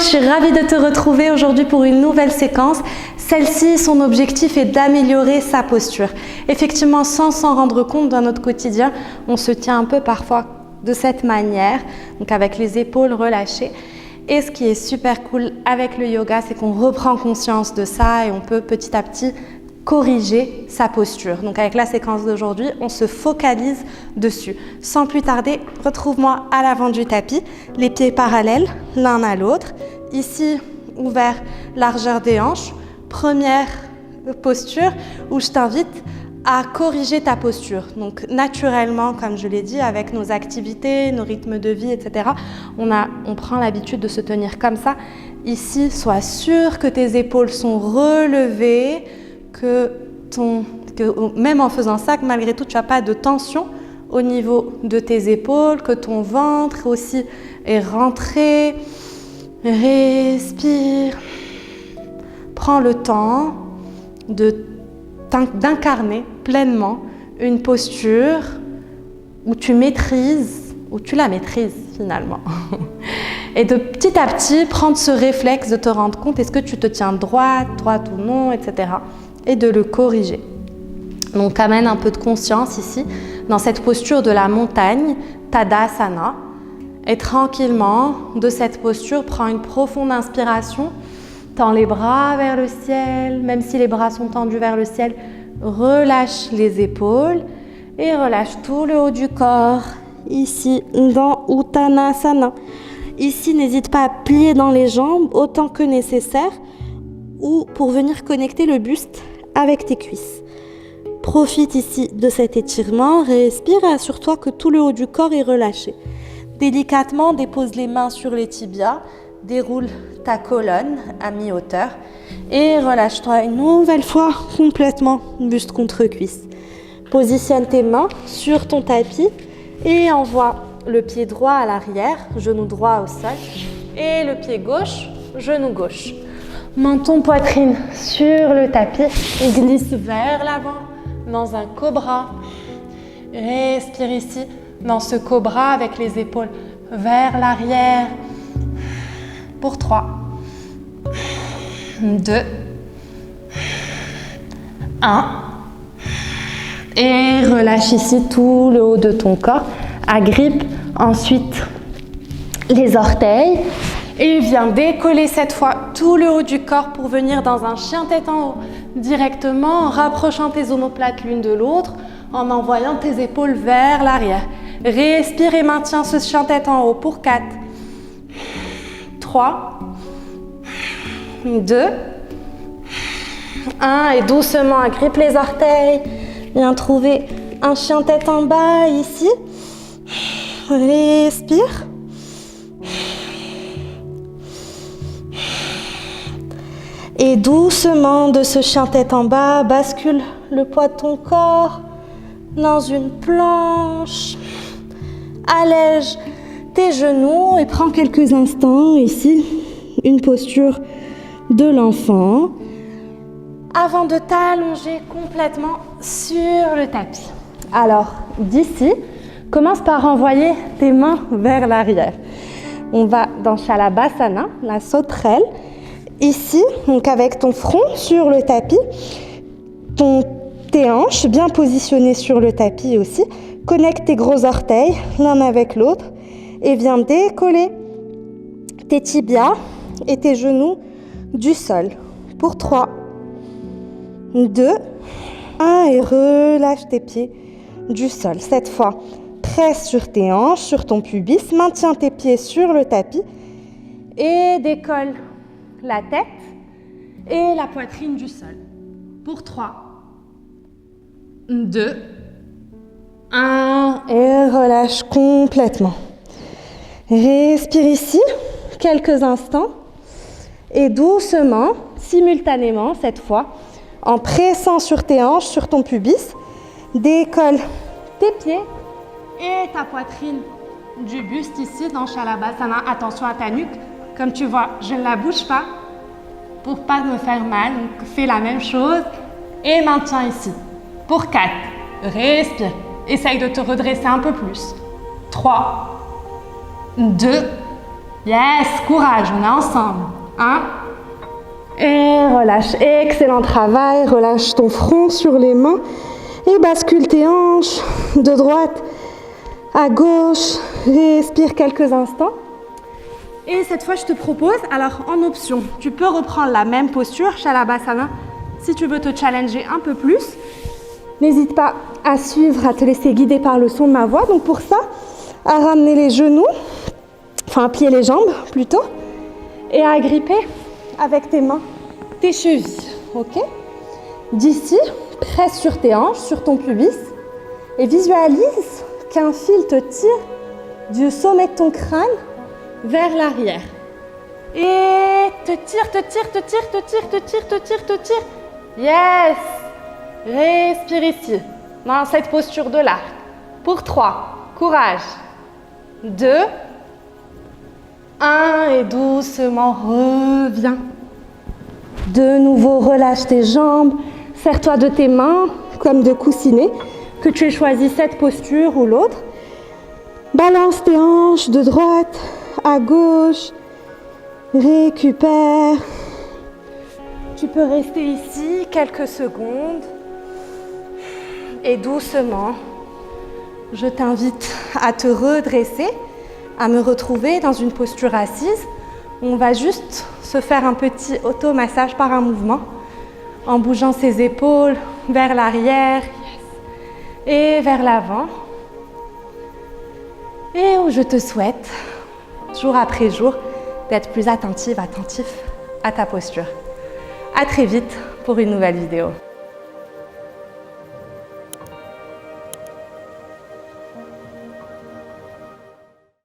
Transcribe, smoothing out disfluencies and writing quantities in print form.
je suis ravie de te retrouver aujourd'hui pour une nouvelle séquence. Celle-ci, son objectif est d'améliorer sa posture. Effectivement, sans s'en rendre compte dans notre quotidien, on se tient un peu parfois de cette manière, donc avec les épaules relâchées. Et ce qui est super cool avec le yoga, c'est qu'on reprend conscience de ça et on peut petit à petit corriger sa posture. Donc avec la séquence d'aujourd'hui, on se focalise dessus. Sans plus tarder, retrouve-moi à l'avant du tapis, les pieds parallèles l'un à l'autre. Ici, ouvert, largeur des hanches. Première posture où je t'invite à corriger ta posture. Donc naturellement, comme je l'ai dit, avec nos activités, nos rythmes de vie, etc., on prend l'habitude de se tenir comme ça. Ici, sois sûr que tes épaules sont relevées, que même en faisant ça, que malgré tout, tu n'as pas de tension au niveau de tes épaules, que ton ventre aussi est rentré. Respire. Prends le temps d'incarner pleinement une posture où tu la maîtrises finalement. Et de petit à petit, prendre ce réflexe de te rendre compte, est-ce que tu te tiens droite ou non, etc. Et de le corriger. Donc amène un peu de conscience ici, dans cette posture de la montagne, Tadasana. Et tranquillement, de cette posture, prends une profonde inspiration, tends les bras vers le ciel, même si les bras sont tendus vers le ciel, relâche les épaules et relâche tout le haut du corps, ici dans Uttanasana. Ici, n'hésite pas à plier dans les jambes autant que nécessaire ou pour venir connecter le buste avec tes cuisses. Profite ici de cet étirement, respire et assure-toi que tout le haut du corps est relâché. Délicatement, dépose les mains sur les tibias, déroule ta colonne à mi-hauteur et relâche-toi une nouvelle fois complètement, buste contre cuisse. Positionne tes mains sur ton tapis et envoie le pied droit à l'arrière, genou droit au sol et le pied gauche, genou gauche. Menton, poitrine sur le tapis et glisse vers l'avant dans un cobra. Respire ici dans ce cobra avec les épaules vers l'arrière. Pour 3, 2, 1. Et relâche ici tout le haut de ton corps. Agrippe ensuite les orteils. Et viens décoller cette fois tout le haut du corps pour venir dans un chien tête en haut directement en rapprochant tes omoplates l'une de l'autre, en envoyant tes épaules vers l'arrière. Respire et maintiens ce chien tête en haut pour 4, 3, 2, 1 et doucement agrippe les orteils. Viens trouver un chien tête en bas ici. Respire. Et doucement, de ce chien tête en bas, bascule le poids de ton corps dans une planche. Allège tes genoux et prends quelques instants ici, une posture de l'enfant, avant de t'allonger complètement sur le tapis. Alors, d'ici, commence par envoyer tes mains vers l'arrière. On va dans Shalabhasana, la sauterelle. Ici, donc avec ton front sur le tapis, tes hanches bien positionnées sur le tapis aussi. Connecte tes gros orteils l'un avec l'autre et viens décoller tes tibias et tes genoux du sol. Pour 3, 2, 1 et relâche tes pieds du sol. Cette fois, presse sur tes hanches, sur ton pubis, maintiens tes pieds sur le tapis et décolle la tête et la poitrine du sol. Pour 3, 2, 1 et relâche complètement. Respire ici quelques instants et doucement, simultanément cette fois, en pressant sur tes hanches, sur ton pubis, décolle tes pieds et ta poitrine du buste ici dans Shalabhasana. Attention à ta nuque. Comme tu vois, je ne la bouge pas pour pas me faire mal. Donc, fais la même chose et maintiens ici. Pour 4, respire. Essaye de te redresser un peu plus. 3, 2, Yes, courage, on est ensemble. 1. Et relâche. Excellent travail. Relâche ton front sur les mains. Et bascule tes hanches de droite à gauche. Respire quelques instants. Et cette fois, je te propose, alors en option, tu peux reprendre la même posture, Shalabhasana, si tu veux te challenger un peu plus. N'hésite pas à suivre, à te laisser guider par le son de ma voix. Donc pour ça, à ramener les genoux, enfin à plier les jambes plutôt, et à agripper avec tes mains tes chevilles. Ok? D'ici, presse sur tes hanches, sur ton pubis, et visualise qu'un fil te tire du sommet de ton crâne vers l'arrière. Et te tire, te tire, te tire, te tire, te tire, te tire, te tire. Yes! Respire ici, dans cette posture de l'arc. Pour 3, courage. 2, 1 et doucement reviens. De nouveau, relâche tes jambes. Serre-toi de tes mains comme de coussinets, que tu aies choisi cette posture ou l'autre. Balance tes hanches de droite à gauche, récupère. Tu peux rester ici quelques secondes et doucement, je t'invite à te redresser, à me retrouver dans une posture assise. On va juste se faire un petit automassage par un mouvement en bougeant ses épaules vers l'arrière et vers l'avant. Et où je te souhaite, jour après jour, d'être plus attentif à ta posture. À très vite pour une nouvelle vidéo.